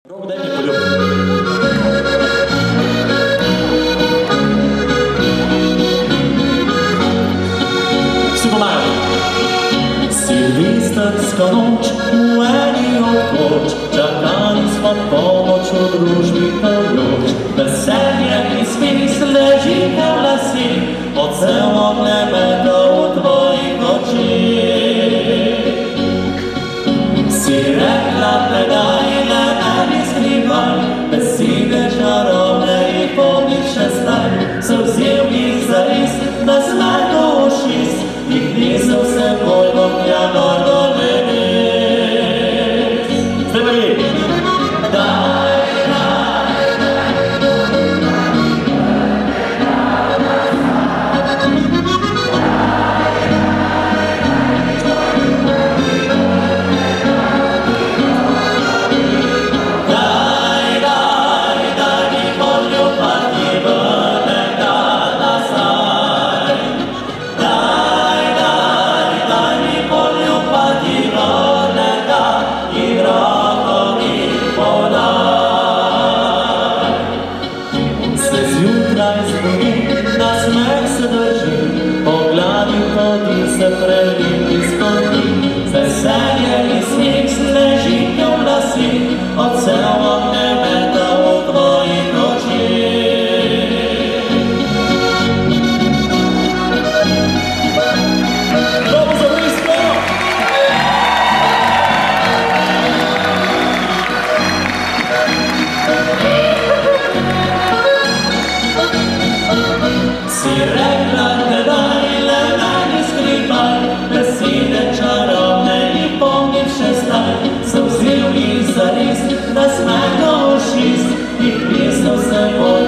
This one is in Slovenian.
Рок, дай мне полет. Vsi pomagajo. Silvestrska noč, v eni od koč, čakali smo pomoč v družbi področ. Veselje in smeh leži v lasih, odsev ognjemeta v tvojih očeh. Si rekla, predaj le eni skrivaj, besede čarobne in pomni še zdaj. Se vzel jih zares, da smrto ušis, jih nisem se bolj vokljano dolenes. Zdaj pa je. Daj, na smeh se drži, pogladim poti se preliti spoti. Veselje in smeh leži v lasih, odsev ognjemeta v tvojih očeh. Dobro za blisko! Si rekla, predaj le meni skrivaj, besede čarobne in pomni še zdaj. Se vzel jih zares, da smeh do ušis, jih nisem se bolj